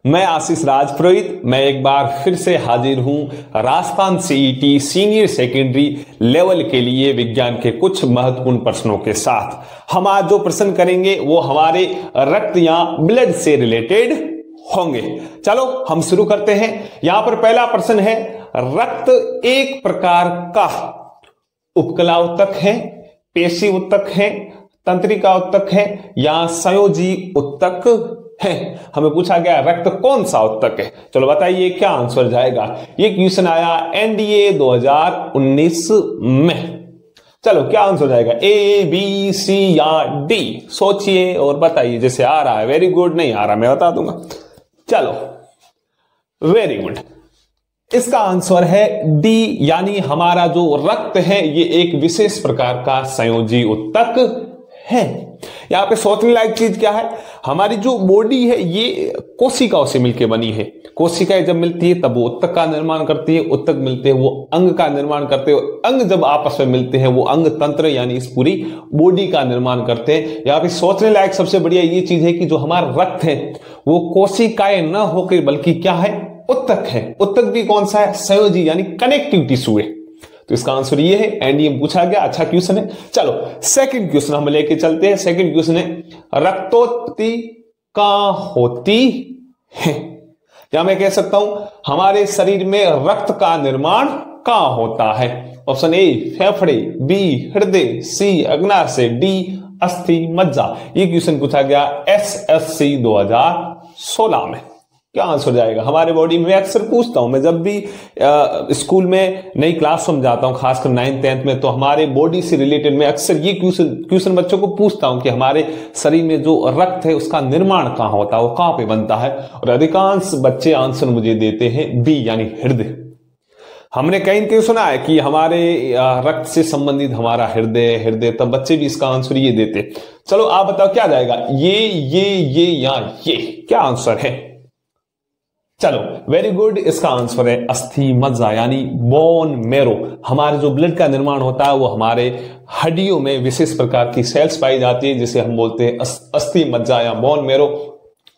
मैं आशीष राजपुरोहित, मैं एक बार फिर से हाजिर हूं Rajasthan CET senior secondary level के लिए विज्ञान के कुछ महत्वपूर्ण प्रश्नों के साथ। हम आज जो प्रश्न करेंगे वो हमारे रक्त या ब्लड से रिलेटेड होंगे। चलो हम शुरू करते हैं। यहां पर पहला प्रश्न है, रक्त एक प्रकार का उपकला उत्तक है, पेशी उत्तक है, तंत्रिका उत्तक है या संयोजी उत्तक है। हमें पूछा गया रक्त कौन सा उत्तक है। चलो बताइए क्या आंसर जाएगा। ये क्वेश्चन आया एनडीए 2019 में। चलो क्या आंसर जाएगा, ए बी सी या डी? सोचिए और बताइए। जैसे आ रहा है वेरी गुड, नहीं आ रहा मैं बता दूंगा। चलो वेरी गुड, इसका आंसर है डी, यानी हमारा जो रक्त है ये एक विशेष प्रकार का संयोजी उत्तक है। यहां पे सोचने लायक चीज क्या है, हमारी जो बॉडी है ये कोशिकाओं से मिलकर बनी है। कोशिकाएं जब मिलती है तब वो उत्तक का निर्माण करती है, उत्तक मिलते हैं वो अंग का निर्माण करते हैं, अंग जब आपस में मिलते हैं वो अंग तंत्र यानी इस पूरी बॉडी का निर्माण करते हैं। यहां पे सोचने लायक सबसे बढ़िया ये चीज है कि जो हमारा रक्त है वो कोशिकाएं न होकर बल्कि क्या है, उत्तक है। उत्तक भी कौन सा है, संयोजी यानी कनेक्टिव टिश्यू है। तो इसका आंसर ये है, एनडीए पूछा गया, अच्छा क्वेश्चन है। चलो सेकंड क्वेश्चन हम लेके चलते हैं। सेकंड क्वेश्चन है, रक्तोत्पत्ति कहां होती है? या मैं कह सकता हूं हमारे शरीर में रक्त का निर्माण कहां होता है? ऑप्शन ए फेफड़े, बी हृदय, सी अग्नाशय, डी अस्थि मज्जा। ये क्वेश्चन पूछा गया एसएससी 2016 में। क्या आंसर जाएगा हमारे बॉडी में? अक्सर पूछता हूं मैं जब भी स्कूल में नई क्लास समझाता हूं, खासकर 9th 10th में, तो हमारे बॉडी से रिलेटेड मैं अक्सर ये क्वेश्चन बच्चों को पूछता हूं कि हमारे शरीर में जो रक्त है उसका निर्माण कहां होता है, वो कहां पे बनता है। और अधिकांश बच्चे आंसर मुझे देते हैं बी यानी हृदय। हमने कहीं सुना है कि हमारे रक्त से संबंधित हमारा हृदय, तब बच्चे भी इसका आंसर ये देते। चलो आप बताओ क्या जाएगा, ये या ये? क्या आंसर है? चलो वेरी गुड, इसका आंसर है अस्थि मज्जा यानी बोन मेरो। हमारे जो ब्लड का निर्माण होता है वो हमारे हड्डियों में विशेष प्रकार की सेल्स पाई जाती है जिसे हम बोलते हैं अस्थि मज्जा या बोन मेरो।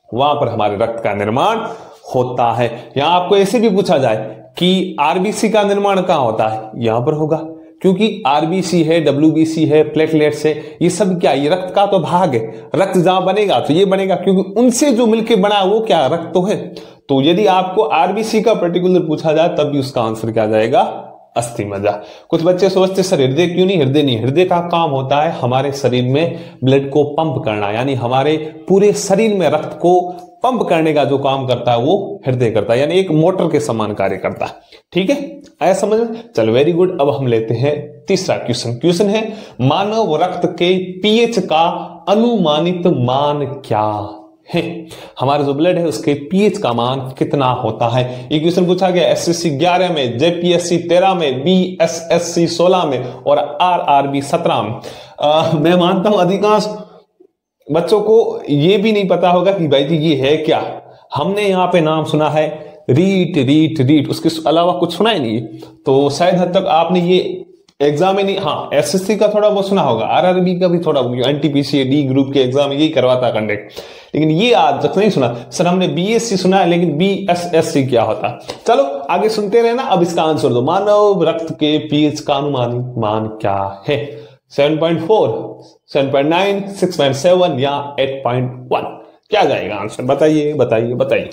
वहां पर हमारे रक्त का निर्माण होता है। यहां आपको ऐसे भी पूछा जाए कि आरबीसी का निर्माण कहां होता है, यहां पर होगा, क्योंकि आरबीसी है, डब्ल्यूबीसी है, प्लेटलेट्स है, ये सब क्या, ये रक्त का तो भाग है। रक्त जहां बनेगा तो ये बनेगा, क्योंकि उनसे जो मिलके बना वो क्या, रक्त तो है। तो यदि आपको आरबीसी का पर्टिकुलर पूछा जाए तब भी उसका आंसर क्या जाएगा, अस्थि मज्जा। कुछ बच्चे सोचते सर हृदय क्यों नहीं? हृदय नहीं, हृदय का काम होता है हमारे शरीर में ब्लड को पंप करना, यानी हमारे पूरे शरीर में रक्त को पंप करने का जो काम करता है वो हृदय करता है, यानी एक मोटर के समान कार्य करता है। ठीक है, आया समझ में? चलो वेरी गुड। अब हम लेते हैं तीसरा क्वेश्चन। क्वेश्चन है, मानव रक्त के पीएच का अनुमानित मान क्या है? हमारा जो ब्लड है उसके पीएच का मान कितना होता है? ये क्वेश्चन पूछा गया एसएससी 11 में, जेपीएससी 13 में, बीएसएससी 16 में और आरआरबी 17 में। मैं मानता हूं अधिकांश बच्चों को ये भी नहीं पता होगा कि भाई जी ये है क्या। हमने यहाँ पे नाम सुना है रीट, उसके अलावा कुछ सुना ही नहीं। तो शायद हद तक आपने ये एग्जाम में नहीं, हाँ एसएससी का थोड़ा बहुत सुना होगा, आरआरबी का भी थोड़ा, एनटीपीसी डी ग्रुप के एग्जाम यही करवाता कंडक्ट, लेकिन ये आज तक नहीं सुना। सर हमने बीएससी सुना है लेकिन बीएसएससी क्या होता? चलो आगे सुनते रहना। अब इसका आंसर दो, मानव रक्त के पीएच का अनुमानित मान क्या है? 7.4, 7.9, 6.7 या 8.1? क्या जाएगा आंसर? बताइए।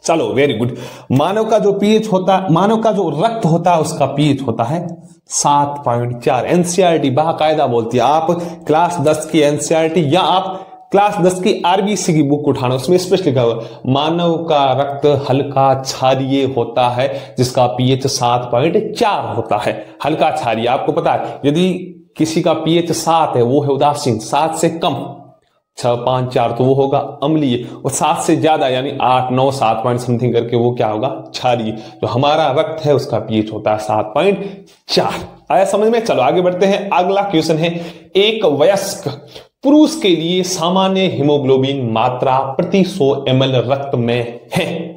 चलो वेरी गुड। मानव का जो पीएच होता है, मानव का जो रक्त होता है उसका पीएच होता है 7.4। एनसीईआरटी बाकायदा बोलती है, आप क्लास 10 की एनसीईआरटी या आप क्लास 10 की आरबीसी की बुक उठाना, उसमें स्पष्ट लिखा हुआ मानव का रक्त हल्का क्षारीय होता है जिसका पीएच 7.4 होता है। हल्का क्षारीय, आपको पता है यदि किसी का पीएच 7 है वो है उदासीन, 7 से कम 6, 5, 4 तो वो होगा अम्लीय, और 7 से ज्यादा यानी 8, 9, 7 पॉइंट समथिंग करके वो क्या होगा, क्षारीय। जो हमारा रक्त है उसका पीएच होता है 7.4। आया समझ में? चलो आगे बढ़ते हैं। अगला क्वेश्चन है, एक वयस्क पुरुष के लिए सामान्य हीमोग्लोबिन मात्रा प्रति 100 ml रक्त में है।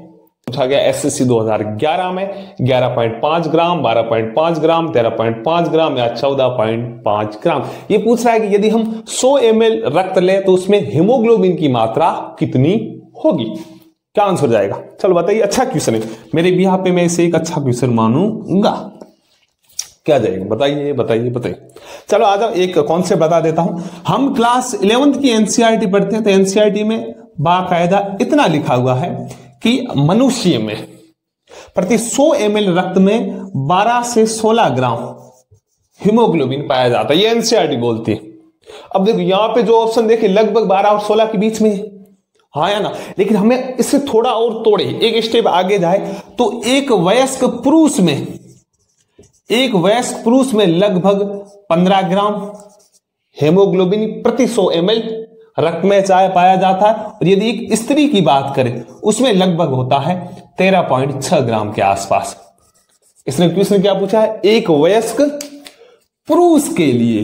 पूछा गया एसएससी 2011 में 11.5 ग्राम, 12.5 ग्राम, 13.5 ग्राम या 14.5 ग्राम। ये पूछ रहा है कि यदि हम 100 ml रक्त लें तो उसमें हीमोग्लोबिन की मात्रा कितनी होगी। क्या आंसर जाएगा? चलो बताइए, अच्छा क्वेश्चन है, मेरे बिहार पे मैं इसे एक अच्छा क्वेश्चन मानूंगा। क्या जाएगा? बताइए बताइए बताइए। चलो आ जाओ, एक कॉन्सेप्ट बता देता हूं। हम क्लास 11th की एनसीईआरटी पढ़ते हैं, तो एनसीईआरटी में बाकायदा इतना लिखा हुआ है कि मनुष्य में प्रति 100 ml रक्त में 12 से 16 ग्राम हीमोग्लोबिन पाया जाता है, ये एनसीईआरटी बोलती है। अब देखो यहां पे जो ऑप्शन देखिए लगभग 12 और 16 के बीच में है, हाँ या ना? लेकिन हमें इससे थोड़ा और तोड़े, एक स्टेप आगे जाए तो एक वयस्क पुरुष में लगभग 15 ग्राम हेमोग्लोबिन प्रति 100 ml रक्त में चाय पाया जाता है, और यदि एक स्त्री की बात करें उसमें लगभग होता है 13.6 ग्राम के आसपास। इसने क्वेश्चन क्या पूछा है? एक वयस्क पुरुष के लिए,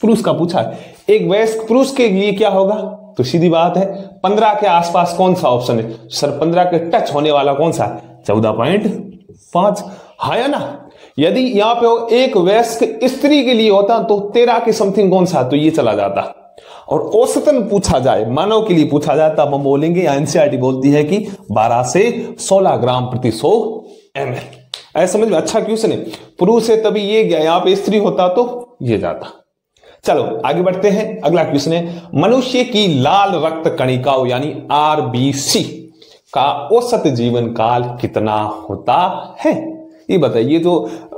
पुरुष का पूछा है, एक वयस्क पुरुष के लिए क्या होगा? तो सीधी बात है 15 के आसपास कौन सा ऑप्शन है सर? 15 के टच होने वाला कौन सा है? 14.5, हाँ या ना? यदि यहां पे एक वयस्क स्त्री के लिए होता तो 13 के समथिंग कौन सा, तो ये चला जाता। और औसतन पूछा जाए, मानव के लिए पूछा जाए, तब हम बोलेंगे, एनसीईआरटी बोलती है कि 12 से 16 ग्राम प्रति 100 ml। ऐसा समझ में? अच्छा क्वेश्चन है, पुरुष है तभी ये गया, यहां पे स्त्री होता तो ये जाता। चलो आगे बढ़ते हैं, अगला क्वेश्चन है, मनुष्य की लाल रक्त कणिकाओं यानी आरबीसी का औसत जीवन काल कितना होता है? ये बताइए। तो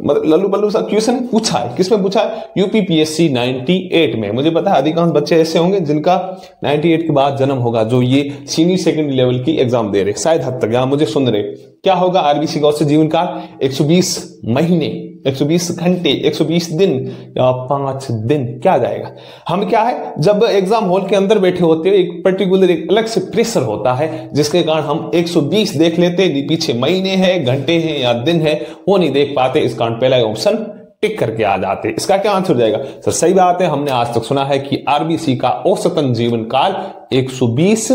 मतलब लल्लू बल्लू सा क्वेश्चन पूछा है, किसमें पूछा है? यूपीपीएससी 98 में। मुझे पता है अधिकांश बच्चे ऐसे होंगे जिनका 98 के बाद जन्म होगा, जो ये सीनियर सेकेंडरी लेवल की एग्जाम दे रहे, शायद हद तक यहां मुझे सुन रहे। क्या होगा आरबीसी का औसत जीवन काल? 120 महीने, 120 घंटे, 120 दिन या 5 दिन। क्या जाएगा? हम क्या है, जब एग्जाम हॉल के अंदर बैठे होते हैं एक पर्टिकुलर एक अलग से प्रेशर होता है, जिसके कारण हम 120 देख लेते हैं, पीछे महीने हैं, घंटे हैं या दिन है वो नहीं देख पाते, इस कारण पहला ऑप्शन टिक करके आ जाते। इसका क्या आंसर जाएगा? सर सही बात है, हमने आज तक सुना है कि आरबीसी का औसतन जीवन काल 120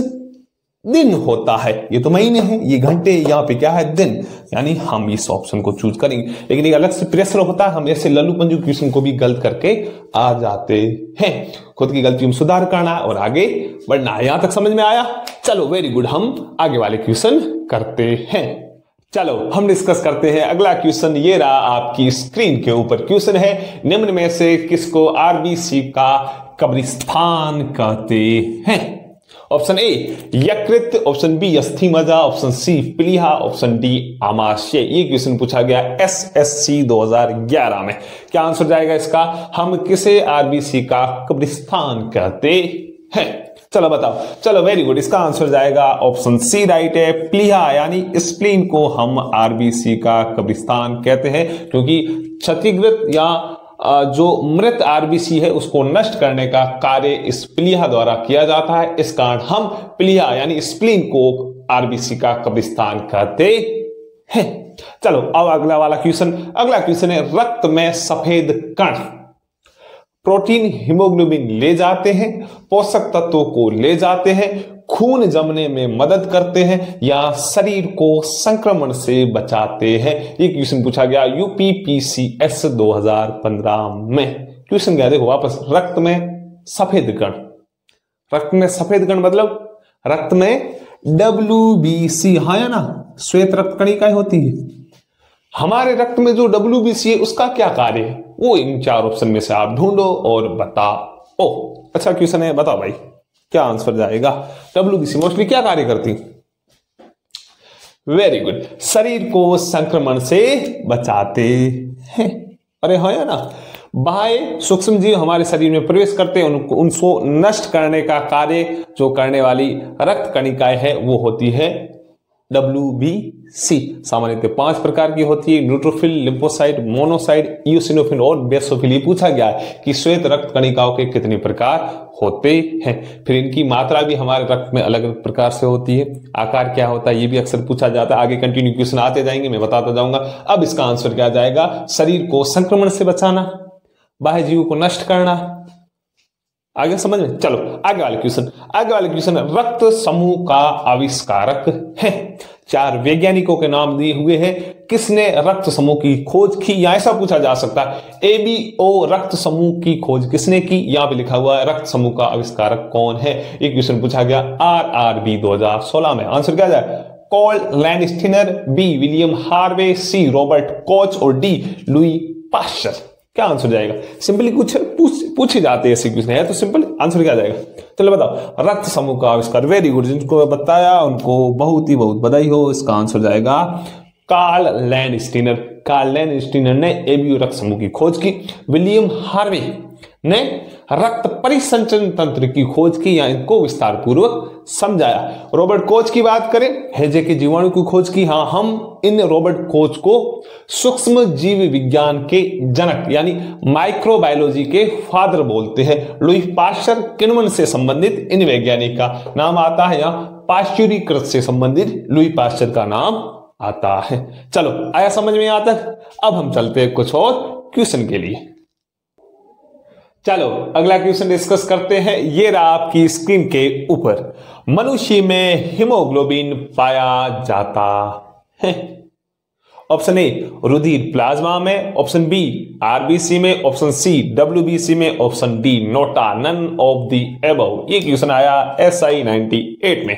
दिन होता है। ये तो महीने हैं, ये घंटे, यहां पे क्या है? दिन, यानी हम इस ऑप्शन को चूज करेंगे। लेकिन एक अलग से प्रेशर होता है, हम ऐसे लल्लू पंजू क्वेश्चन को भी गलत करके आ जाते हैं। खुद की गलती में सुधार करना और आगे बढ़ना है। यहां तक समझ में आया? चलो वेरी गुड, हम आगे वाले क्वेश्चन करते हैं। चलो हम डिस्कस करते हैं अगला क्वेश्चन। ये रहा आपकी स्क्रीन के ऊपर, क्वेश्चन है, निम्न में से किसको आरबीसी का कब्रिस्तान कहते हैं? ऑप्शन ए यकृत, ऑप्शन बी अस्थि मज्जा, ऑप्शन सी प्लीहा, ऑप्शन डी आमाशय। ये क्वेश्चन पूछा गया एसएससी 2011 में। क्या आंसर जाएगा इसका? हम किसे आरबीसी का कब्रिस्तान कहते हैं? चलो बताओ। चलो वेरी गुड, इसका आंसर जाएगा ऑप्शन सी राइट है, प्लीहा यानी स्प्लीन को हम आरबीसी का कब्रिस्तान कहते हैं, क्योंकि क्षतिग्रस्त या जो मृत आरबीसी है उसको नष्ट करने का कार्य इस प्लीहा द्वारा किया जाता है। इस कारण हम प्लीहा यानी स्प्लीन को आरबीसी का कब्रिस्तान कहते हैं। चलो अब अगला वाला क्वेश्चन। अगला क्वेश्चन है, रक्त में सफेद कण प्रोटीन हीमोग्लोबिन ले जाते हैं, पोषक तत्वों को ले जाते हैं, खून जमने में मदद करते हैं या शरीर को संक्रमण से बचाते हैं? ये क्वेश्चन पूछा गया यूपीपीसीएस 2015 में। क्वेश्चन क्या देखो वापस, रक्त में सफेद कण, रक्त में सफेद कण मतलब रक्त में WBC, हाँ या ना? श्वेत रक्त कणिकाएं होती है। हमारे रक्त में जो WBC है उसका क्या कार्य है, वो इन 4 ऑप्शन में से आप ढूंढो और बताओ। अच्छा क्वेश्चन है, बताओ भाई क्या आंसर जाएगा? WBC मोस्टली क्या कार्य करती? वेरी गुड, शरीर को संक्रमण से बचाते हैं। अरे हाँ या ना? बाह्य सूक्ष्म जीव हमारे शरीर में प्रवेश करते हैं, उनको नष्ट करने का कार्य जो करने वाली रक्त कणिकाएं है वो होती है WBC। सामान्यतः 5 प्रकार की होती है, न्यूट्रोफिल, लिम्फोसाइट, मोनोसाइट, इओसिनोफिल और बेसोफिल। ये पूछा गया है कि श्वेत रक्त कणिकाओं के कितने प्रकार होते हैं, फिर इनकी मात्रा भी हमारे रक्त में अलग अलग प्रकार से होती है, आकार क्या होता है ये भी अक्सर पूछा जाता है। आगे कंटिन्यू क्वेश्चन आते जाएंगे, मैं बताता जाऊंगा। अब इसका आंसर क्या जाएगा? शरीर को संक्रमण से बचाना, बाह्य जीवों को नष्ट करना। आगे समझ में? चलो आगे वाले क्वेश्चन। आगे वाले क्वेश्चन, रक्त समूह का आविष्कारक है। 4 वैज्ञानिकों के नाम दिए हुए हैं, किसने रक्त समूह की खोज की, या ऐसा पूछा जा सकता है एबीओ रक्त समूह की खोज किसने की। यहां पे लिखा हुआ है रक्त समूह का आविष्कारक कौन है। एक क्वेश्चन पूछा गया आरआरबी 2016 में। आंसर क्या जाए, Karl Landsteiner, B William Harvey, C Robert Koch और डी लुई पाश्चर। क्या आंसर जाएगा? सिंपली कुछ पूछे जाते हैं ऐसे क्वेश्चन है तो सिंपल आंसर क्या जाएगा? चलो बताओ, रक्त समूह का आविष्कार। वेरी गुड, जिनको बताया उनको बहुत बधाई हो। इसका आंसर जाएगा कार्ल लैंडस्टीनर। कार्ल लैंडस्टीनर ने एबीओ रक्त समूह की खोज की। विलियम हार्वे ने रक्त परिसंचरण तंत्र की खोज की या इनको विस्तार पूर्वक समझाया। रॉबर्ट कोच की बात करें, हैजे के जीवाणु की खोज की। हाँ, हम इन रॉबर्ट कोच को सूक्ष्म जीव विज्ञान के जनक यानी माइक्रोबायोलॉजी के फादर बोलते हैं। लुई पाश्चर किण्वन से संबंधित इन वैज्ञानिक का नाम आता है या पाश्चुरीकृत से संबंधित लुई पाश्चर का नाम आता है। चलो आया समझ में आता है। अब हम चलते हैं कुछ और क्वेश्चन के लिए। चलो अगला क्वेश्चन डिस्कस करते हैं। ये रहा आपकी स्क्रीन के ऊपर। मनुष्य में हीमोग्लोबिन पाया जाता है। ऑप्शन ए रुधिर प्लाज्मा में, ऑप्शन बी आरबीसी में, ऑप्शन सी डब्ल्यूबीसी में, option D NOTA, none of the above. ये क्वेश्चन आया SI 98 में।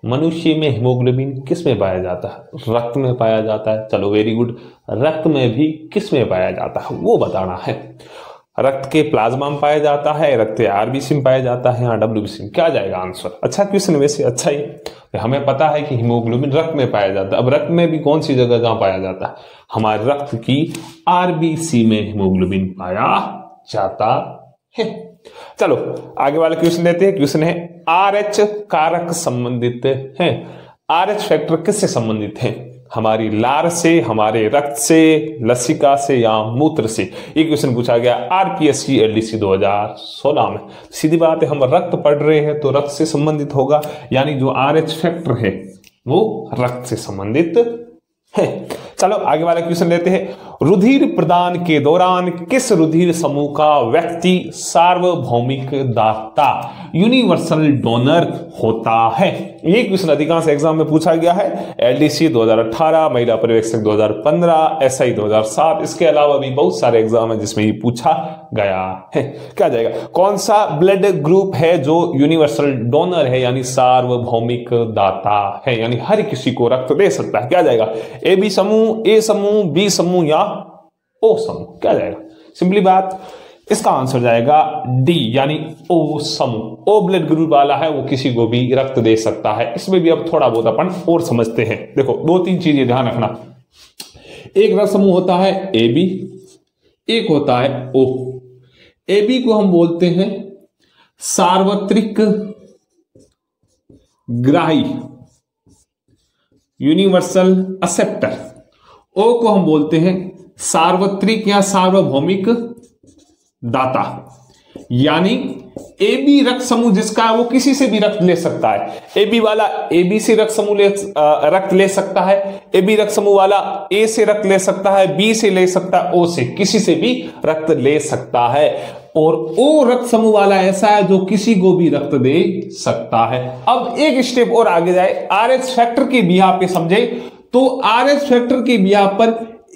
मनुष्य में हीमोग्लोबिन किस में पाया जाता है? रक्त में पाया जाता है। चलो वेरी गुड, रक्त में भी किस में पाया जाता है वो बताना है। रक्त के प्लाज्मा में पाया जाता है, रक्त आरबीसी में पाया जाता है, यहाँ डब्ल्यूबीसी में। क्या जाएगा आंसर? अच्छा क्वेश्चन, वैसे अच्छा ही हमें पता है कि हीमोग्लोबिन रक्त में पाया जाता है। अब रक्त में भी कौन सी जगह जहां पाया जाता है? हमारे रक्त की आरबीसी में हीमोग्लोबिन पाया जाता है। चलो आगे वाला क्वेश्चन लेते हैं। क्वेश्चन है RH कारक संबंधित है। RH फैक्टर किससे संबंधित है? हमारी लार से, हमारे रक्त से, लसिका से या मूत्र से। ये क्वेश्चन पूछा गया RPSC LDC 2016 में। सीधी बात है, हम रक्त पढ़ रहे हैं तो रक्त से संबंधित होगा, यानी जो RH फैक्टर है वो रक्त से संबंधित है। चलो आगे वाला क्वेश्चन लेते हैं। रुधिर प्रदान के दौरान किस रुधिर समूह का व्यक्ति सार्वभौमिक दाता यूनिवर्सल डोनर होता है? ये क्वेश्चन अधिकांश एग्जाम में पूछा गया है। LDC 2018, महिला पर्यवेक्षक 2015, SI 2007। इसके अलावा भी बहुत सारे एग्जाम है जिसमें ये पूछा गया है। क्या जाएगा? कौन सा ब्लड ग्रुप है जो यूनिवर्सल डोनर है यानी सार्वभौमिक दाता है, यानी हर किसी को रक्त दे सकता है? क्या जाएगा? AB समूह, A समूह, B समूह या O समूह? क्या जाएगा? सिंपली बात, इसका आंसर जाएगा डी यानी O समूह। O ब्लड ग्रुप वाला है वो किसी को भी रक्त दे सकता है। इसमें भी अब थोड़ा बहुत अपन और समझते हैं। देखो 2-3 चीजें ध्यान रखना। एक रक्त समूह होता है AB, एक होता है O। AB को हम बोलते हैं सार्वत्रिक ग्राही यूनिवर्सल एक्सेप्टर। O को हम बोलते हैं सार्वत्रिक या सार्वभौमिक दाता, यानी AB रक्त समूह जिसका है वो किसी से भी रक्त ले सकता है। AB वाला AB से रक्त समूह रक्त ले सकता है, AB रक्त समूह वाला A से रक्त ले सकता है, B से ले सकता है, O से, किसी से भी रक्त ले सकता है। और O रक्त समूह वाला ऐसा है जो किसी को भी रक्त दे सकता है। अब एक स्टेप और आगे जाए, RH फैक्टर की बिहार पे समझे तो RH फैक्टर की बिहार पर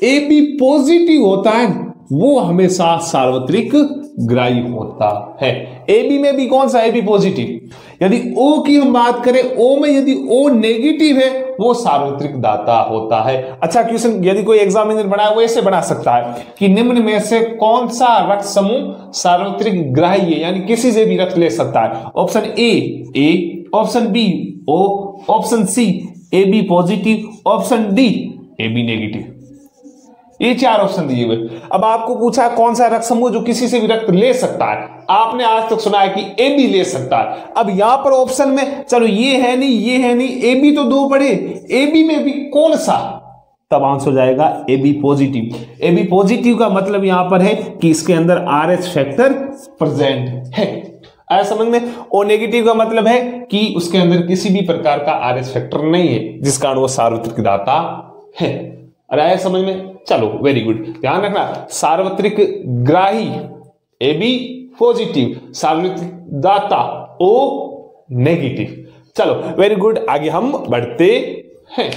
AB पॉजिटिव होता है वो हमेशा सार्वत्रिक ग्राही होता है। AB में भी कौन सा AB पॉजिटिव? यदि O की हम बात करें, O में यदि O नेगेटिव है वो सार्वत्रिक दाता होता है। अच्छा क्वेश्चन यदि कोई एग्जामिनर बनाए वो ऐसे बना सकता है कि निम्न में से कौन सा रक्त समूह सार्वत्रिक ग्राही है, यानी किसी से भी रक्त ले सकता है? Option A, option B O, option C AB positive, option D AB negative. ये 4 ऑप्शन दिए हुए। अब आपको पूछा कौन सा रक्त समूह जो किसी से भी रक्त ले सकता है? आपने आज तक सुना है कि AB ले सकता है। अब यहां पर ऑप्शन में चलो ये है नहीं, ये है नहीं, AB तो 2 पढ़े, AB में भी कौन सा? तब आंसर जाएगा AB पॉजिटिव। AB पॉजिटिव का मतलब यहां पर है कि इसके अंदर RH फैक्टर प्रेजेंट है। आया समझ में? और नेगेटिव का मतलब है कि उसके अंदर किसी भी प्रकार का RH फैक्टर नहीं है, जिस कारण वो सार्वत्रिक दाता है। अरे आया समझ में? चलो वेरी गुड, ध्यान रखना। सार्वत्रिक ग्राही AB पॉजिटिव, सार्वत्रिक दाता O नेगेटिव। चलो वेरी गुड, आगे हम बढ़ते हैं।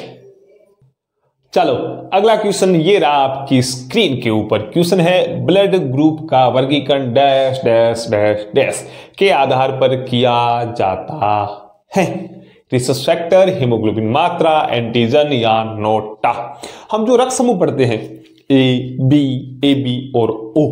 चलो अगला क्वेश्चन ये रहा आपकी स्क्रीन के ऊपर। क्वेश्चन है ब्लड ग्रुप का वर्गीकरण डैश डैश डैश डैश के आधार पर किया जाता है। रिसर्च फैक्टर, हीमोग्लोबिन मात्रा, एंटीजन या नोटा। हम जो रक्त समूह पढ़ते हैं ए बी और ओ,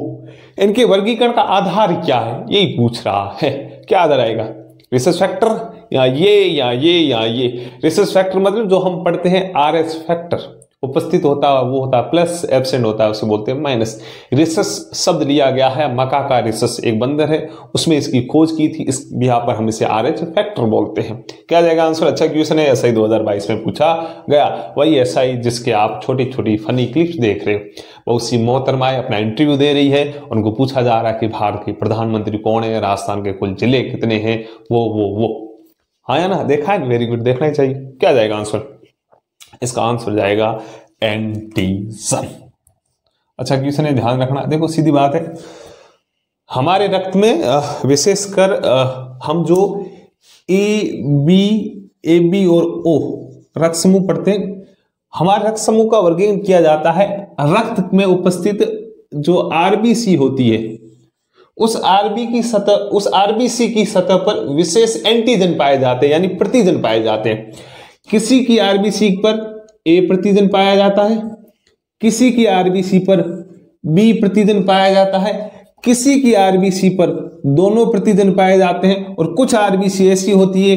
इनके वर्गीकरण का आधार क्या है यही पूछ रहा है। क्या आधार आएगा? रिसर्च फैक्टर या ये। रिसर्च फैक्टर मतलब जो हम पढ़ते हैं आरएस फैक्टर, उपस्थित होता है वो होता है प्लस, एब्सेंट होता है उसे बोलते हैं माइनस। रिसस शब्द लिया गया है मका का, रिसस एक बंदर है, उसमें इसकी खोज की थी, इस यहाँ पर हम इसे आरएच फैक्टर बोलते हैं। क्या जाएगा आंसर? अच्छा क्वेश्चन है, एसआई 2022 में पूछा गया, वही एसआई जिसके आप छोटी छोटी फनी क्लिप्स देख रहे हो। बहुत सी मोहतरमाएं अपना इंटरव्यू दे रही है, उनको पूछा जा रहा है कि भारत के प्रधानमंत्री कौन है, राजस्थान के कुल जिले कितने हैं, वो हाँ या ना, देखा है? वेरी गुड, देखना ही चाहिए। क्या जाएगा आंसर? इसका आंसर जाएगा एंटीजन। अच्छा क्वेश्चन है, ध्यान रखना। देखो सीधी बात है, हमारे रक्त में विशेषकर हम जो ए बी और ओ रक्त समूह पढ़ते हैं, हमारे रक्त समूह का वर्गीकरण किया जाता है रक्त में उपस्थित जो आरबीसी होती है, उस आरबीसी की सतह पर विशेष एंटीजन पाए जाते हैं, यानी प्रतिजन पाए जाते हैं। किसी की आरबीसी पर ए प्रतिजन पाया जाता है, किसी की आरबीसी पर बी प्रतिजन पाया जाता है, किसी की आरबीसी पर दोनों प्रतिजन पाए जाते हैं, और कुछ आरबीसी ऐसी होती है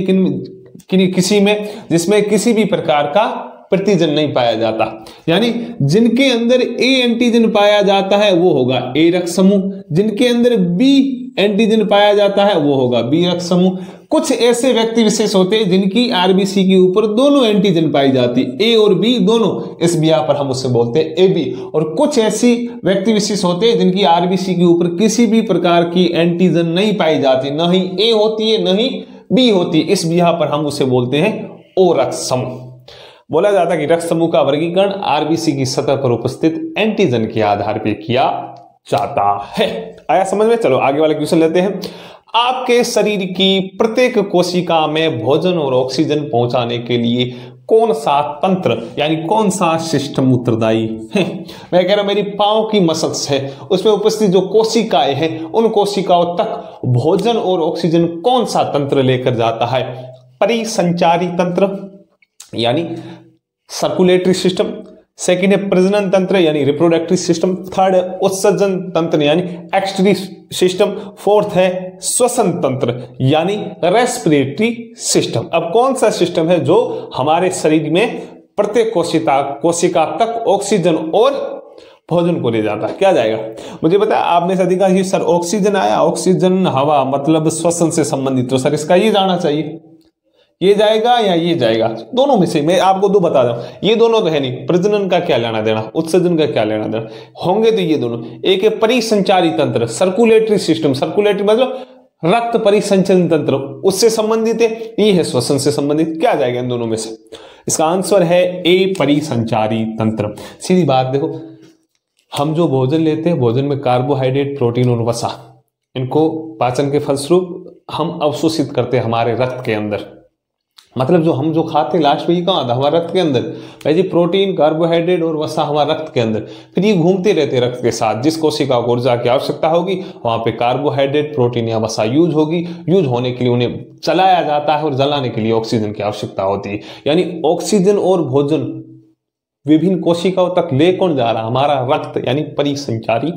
किसी में जिसमें किसी भी प्रकार का प्रतिजन नहीं पाया जाता। यानी जिनके अंदर ए एंटीजन पाया जाता है वो होगा ए रक्त समूह, जिनके अंदर बी एंटीजन पाया जाता है वो होगा बी रक्त समूह। कुछ ऐसे व्यक्ति विशेष होते हैं जिनकी आरबीसी के ऊपर दोनों एंटीजन पाई जाती, ए और बी दोनों, इस बिया पर हम उससे बोलते हैं ए बी। और कुछ ऐसी व्यक्ति विशेष होते हैं जिनकी आरबीसी के ऊपर किसी भी प्रकार की एंटीजन नहीं पाई जाती, न ही ए होती है न ही बी होती है, इस बिया पर हम उसे बोलते हैं ओ रक्त समूह। बोला जाता है कि रक्त समूह का वर्गीकरण आरबीसी की सतह पर उपस्थित एंटीजन के आधार पर किया जाता है। आया समझ में? चलो आगे वाला क्वेश्चन लेते हैं। आपके शरीर की प्रत्येक कोशिका में भोजन और ऑक्सीजन पहुंचाने के लिए कौन सा तंत्र यानी कौन सा सिस्टम उत्तरदायी है? मैं कह रहा हूं मेरी पांव की मसल्स है, उसमें उपस्थित जो कोशिकाएं हैं, उन कोशिकाओं तक भोजन और ऑक्सीजन कौन सा तंत्र लेकर जाता है? परिसंचारी तंत्र यानी सर्कुलेटरी सिस्टम, सेकेंड है प्रजनन तंत्र यानी रिप्रोडक्टिव सिस्टम, थर्ड है उत्सर्जन तंत्र यानी एक्सक्रीटरी सिस्टम, फोर्थ है श्वसन तंत्र यानी रेस्पिरेटरी सिस्टम। अब कौन सा सिस्टम है जो हमारे शरीर में प्रत्येक कोशिका तक ऑक्सीजन और भोजन को ले जाता है? क्या जाएगा? मुझे पता है आपने से देखा कि सर ऑक्सीजन आया, ऑक्सीजन हवा मतलब श्वसन से संबंधित, तो सर इसका ये जाना चाहिए, ये जाएगा या ये जाएगा? दोनों में से मैं आपको दो बता दूं, ये दोनों तो है नहीं, प्रजनन का क्या लेना देना, उत्सर्जन का क्या लेना देना, होंगे तो ये दोनों। एक है परिसंचारी तंत्र, सर्कुलेटरी सिस्टम, सर्कुलेटरी मतलब रक्त परिसंचरण तंत्र, उससे संबंधित है, ये है श्वसन से संबंधित। क्या जाएगा इन दोनों में से? इसका आंसर है ए परिसंचारी तंत्र। सीधी बात देखो, हम जो भोजन लेते हैं, भोजन में कार्बोहाइड्रेट, प्रोटीन और वसा, इनको पाचन के फलस्वरूप हम अवशोषित करते हैं हमारे रक्त के अंदर। मतलब जो हम खाते हैं लास्ट में ये कहाँ आता है? हमारे रक्त के अंदर। भाई जी प्रोटीन, कार्बोहाइड्रेट और वसा हमारे रक्त के अंदर, फिर ये घूमते रहते रक्त के साथ। जिस कोशिका को ऊर्जा की आवश्यकता होगी वहां पे कार्बोहाइड्रेट, प्रोटीन या वसा यूज होगी। यूज होने के लिए उन्हें चलाया जाता है और जलाने के लिए ऑक्सीजन की आवश्यकता होती है। यानी ऑक्सीजन और भोजन विभिन्न कोशिकाओं तक ले कौन जा रहा? हमारा रक्त यानी परिसंचारी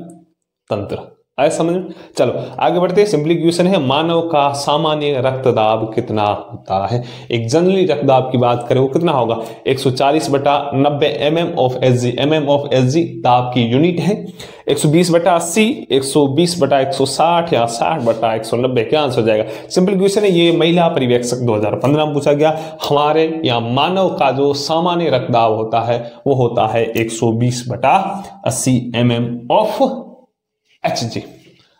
तंत्र। आया समझ में? चलो आगे बढ़ते हैं। सिंपली क्वेश्चन है, मानव का सामान्य रक्तदाब कितना होता है? एक जनरली रक्तदाब की बात करें वो कितना होगा? 140/90 mm of Hg। mm of Hg दाब की यूनिट है। 120/80, 120/160 या 60/190। क्या आंसर हो जाएगा? सिंपल क्वेश्चन है, ये महिला परिवेक्षक 2015 में पूछा गया। हमारे या मानव का जो सामान्य रक्तदाब होता है वो होता है 120/80 mm ऑफ Hg।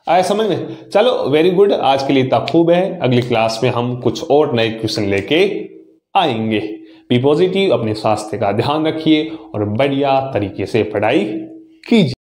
आया समझ में? चलो वेरी गुड, आज के लिए इतना खूब है। अगली क्लास में हम कुछ और नए क्वेश्चन लेके आएंगे। बी पॉजिटिव, अपने स्वास्थ्य का ध्यान रखिए और बढ़िया तरीके से पढ़ाई कीजिए।